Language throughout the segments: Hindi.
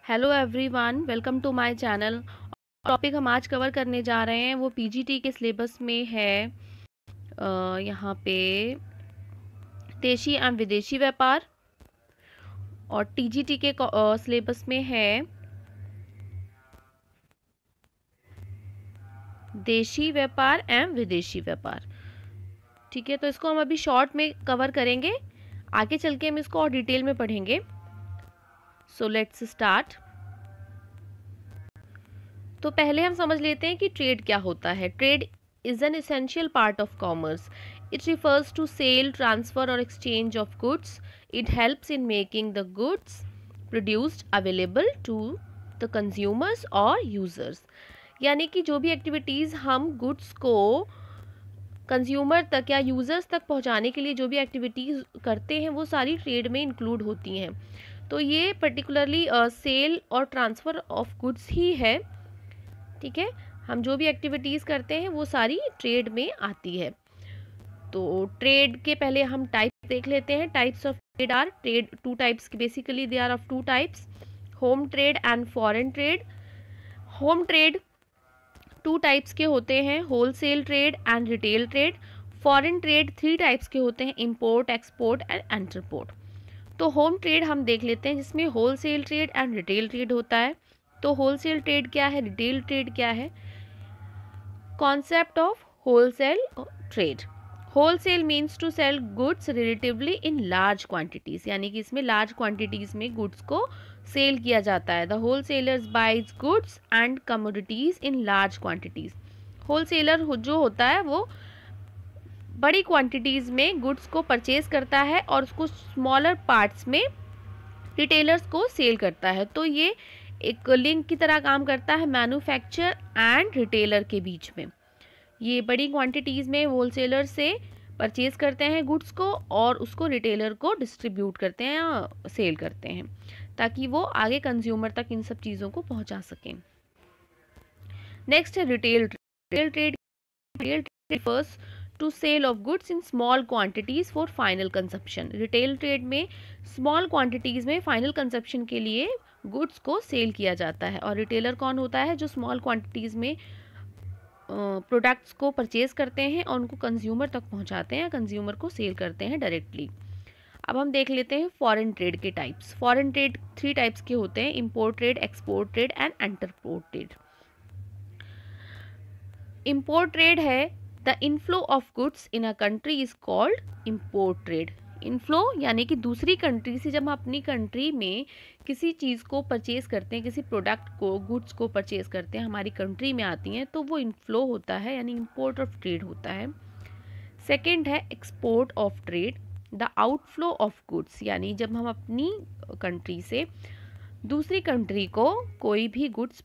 Hello everyone, welcome to my channel. Topic हम आज कवर करने जा रहे हैं वो पीजीटी के सिलेबस में है। यहाँ पे देशी एवं विदेशी व्यापार, और टीजीटी के सिलेबस में है देशी व्यापार एवं विदेशी व्यापार। ठीक है, तो इसको हम अभी शॉर्ट में कवर करेंगे, आगे चल के हम इसको और डिटेल में पढ़ेंगे। So let's start. तो पहले हम समझ लेते हैं कि ट्रेड क्या होता है। Trade is an essential part of commerce. It refers to sale, transfer और exchange of goods. It helps in making the goods produced available to the consumers और यूजर्स। यानी कि जो भी एक्टिविटीज़ हम गुड्स को कंज्यूमर तक या यूजर्स तक पहुंचाने के लिए जो भी एक्टिविटीज़ करते हैं वो सारी ट्रेड में इंक्लूड होती हैं। तो ये पर्टिकुलरली सेल और ट्रांसफ़र ऑफ गुड्स ही है। ठीक है, हम जो भी एक्टिविटीज़ करते हैं वो सारी ट्रेड में आती है। तो ट्रेड के पहले हम टाइप्स देख लेते हैं। Types of trade are, trade two types basically, they are of two types, home trade and foreign trade. Home trade two types के होते हैं, wholesale trade and retail trade. Foreign trade three types के होते हैं, इंपोर्ट, एक्सपोर्ट एंड इंटरपोर्ट। तो होम ट्रेड हम देख लेते हैं, जिसमें wholesale trade and retail trade होता है। तो होलसेल ट्रेड क्या है, रिटेल ट्रेड क्या है? Concept of wholesale trade. Wholesale means to sell goods relatively in large quantities, यानी कि इसमें लार्ज क्वांटिटीज में गुड्स को सेल किया जाता है। The wholesalers buys goods and commodities in large quantities. Wholesaler जो होता है वो बड़ी क्वांटिटीज में गुड्स को परचेज करता है और उसको स्मॉलर पार्ट्स में रिटेलर्स को सेल करता है। तो ये एक लिंक की तरह काम करता है मैन्युफैक्चर एंड रिटेलर के बीच में। ये बड़ी क्वांटिटीज़ में होलसेलर से परचेज करते हैं गुड्स को और उसको रिटेलर को डिस्ट्रीब्यूट करते हैं या सेल करते हैं, ताकि वो आगे कंज्यूमर तक इन सब चीज़ों को पहुंचा सकें। नेक्स्ट है retail trade. Retail trade refers to sale of goods in small quantities for final consumption. Retail trade में स्मॉल क्वांटिटीज में फाइनल कंजप्शन के लिए गुड्स को सेल किया जाता है। और रिटेलर कौन होता है? जो स्मॉल क्वांटिटीज में प्रोडक्ट्स को परचेज करते हैं और उनको कंज्यूमर तक पहुंचाते हैं, कंज्यूमर को सेल करते हैं डायरेक्टली। अब हम देख लेते हैं फॉरेन ट्रेड के types. Foreign trade three types के होते हैं, import trade, export trade and interport trade. Import trade है the inflow of goods in a country is called import trade. Inflow यानी कि दूसरी कंट्री से जब हम अपनी कंट्री में किसी चीज़ को परचेज करते हैं, किसी प्रोडक्ट को, गुड्स को परचेज करते हैं, हमारी कंट्री में आती हैं, तो वो इनफ्लो होता है, यानी इंपोर्ट ऑफ ट्रेड होता है। सेकेंड है export of trade, the outflow of goods, यानी जब हम अपनी कंट्री से दूसरी कंट्री को कोई भी गुड्स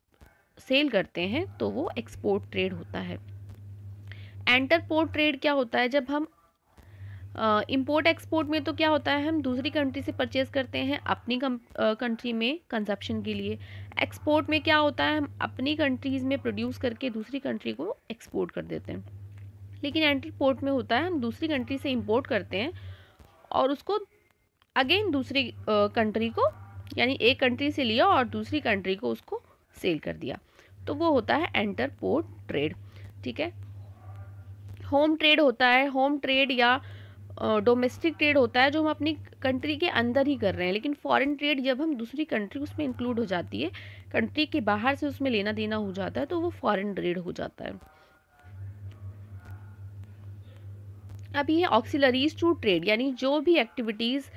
सेल करते हैं तो वो एक्सपोर्ट ट्रेड होता है। इंटरपोर्ट ट्रेड क्या होता है? जब हम इंपोर्ट एक्सपोर्ट में तो क्या होता है, हम दूसरी कंट्री से परचेज करते हैं अपनी कंट्री में कंजप्शन के लिए। एक्सपोर्ट में क्या होता है, हम अपनी कंट्रीज में प्रोड्यूस करके दूसरी कंट्री को एक्सपोर्ट कर देते हैं। लेकिन इंटरपोर्ट में होता है, हम दूसरी कंट्री से इंपोर्ट करते हैं और उसको अगेन दूसरी कंट्री को, यानी एक कंट्री से लिया और दूसरी कंट्री को उसको सेल कर दिया, तो वो होता है इंटरपोर्ट ट्रेड। ठीक है। होम ट्रेड होता है, होम ट्रेड या डोमेस्टिक ट्रेड होता है जो हम अपनी कंट्री के अंदर ही कर रहे हैं। लेकिन फॉरेन ट्रेड जब हम दूसरी कंट्री उसमें इंक्लूड हो जाती है, कंट्री के बाहर से उसमें लेना देना हो जाता है, तो वो फॉरेन ट्रेड हो जाता है। अब ये ऑक्सिलरीज टू ट्रेड, यानी जो भी एक्टिविटीज़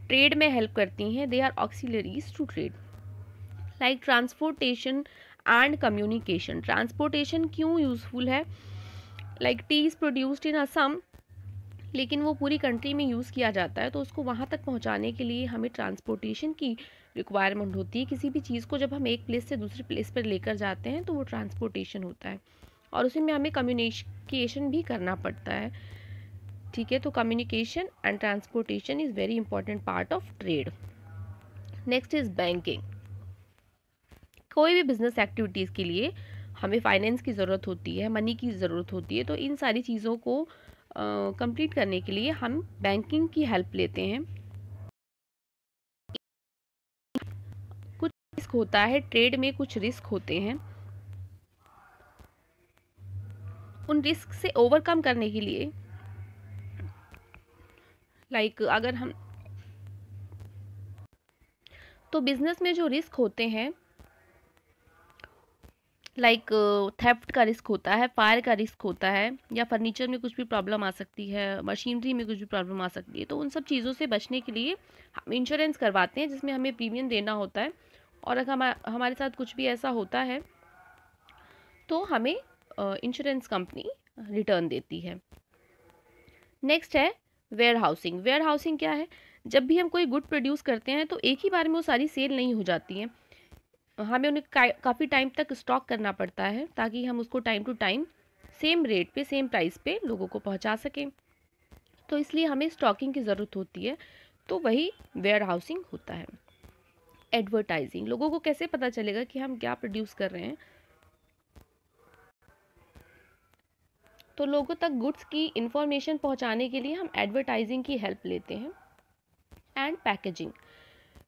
ट्रेड में हेल्प करती हैं, they are auxiliaries to trade, like transportation and communication. Transportation क्यों यूजफुल है? Like tea is produced in Assam, लेकिन वो पूरी कंट्री में यूज़ किया जाता है, तो उसको वहाँ तक पहुँचाने के लिए हमें ट्रांसपोर्टेशन की रिक्वायरमेंट होती है। किसी भी चीज़ को जब हम एक प्लेस से दूसरी प्लेस पर लेकर जाते हैं तो वो ट्रांसपोर्टेशन होता है, और उसी में हमें कम्युनिकेशन भी करना पड़ता है। ठीक है, तो communication and transportation is very important part of trade. Next is banking. कोई भी बिजनेस एक्टिविटीज़ के लिए हमें फाइनेंस की ज़रूरत होती है, मनी की ज़रूरत होती है, तो इन सारी चीज़ों को कंप्लीट करने के लिए हम बैंकिंग की हेल्प लेते हैं। कुछ रिस्क होता है, ट्रेड में कुछ रिस्क होते हैं, उन रिस्क से ओवरकम करने के लिए अगर हम तो बिजनेस में जो रिस्क होते हैं थेफ्ट का रिस्क होता है, फायर का रिस्क होता है, या फर्नीचर में कुछ भी प्रॉब्लम आ सकती है, मशीनरी में कुछ भी प्रॉब्लम आ सकती है, तो उन सब चीज़ों से बचने के लिए हम इंश्योरेंस करवाते हैं जिसमें हमें प्रीमियम देना होता है। और अगर हमारे साथ कुछ भी ऐसा होता है तो हमें इंश्योरेंस कंपनी रिटर्न देती है। नेक्स्ट है वेयर हाउसिंग। वेयर हाउसिंग क्या है? जब भी हम कोई गुड प्रोड्यूस करते हैं तो एक ही बार में वो सारी सेल नहीं हो जाती हैं, हमें उन्हें काफ़ी टाइम तक स्टॉक करना पड़ता है ताकि हम उसको time to time same rate पे, सेम प्राइस पे लोगों को पहुंचा सकें। तो इसलिए हमें स्टॉकिंग की ज़रूरत होती है, तो वही वेयर हाउसिंग होता है। एडवर्टाइजिंग, लोगों को कैसे पता चलेगा कि हम क्या प्रोड्यूस कर रहे हैं, तो लोगों तक गुड्स की इंफॉर्मेशन पहुंचाने के लिए हम एडवर्टाइजिंग की हेल्प लेते हैं। एंड पैकेजिंग,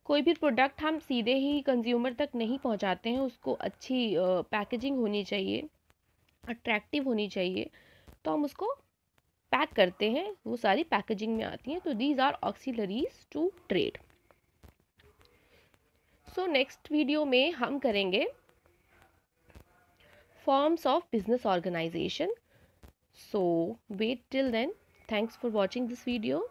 कोई भी प्रोडक्ट हम सीधे ही कंज्यूमर तक नहीं पहुंचाते हैं, उसको अच्छी पैकेजिंग होनी चाहिए, अट्रैक्टिव होनी चाहिए, तो हम उसको पैक करते हैं, वो सारी पैकेजिंग में आती हैं। तो these are auxiliaries to trade. So next video में हम करेंगे forms of business organization. So wait till then, thanks for watching this video.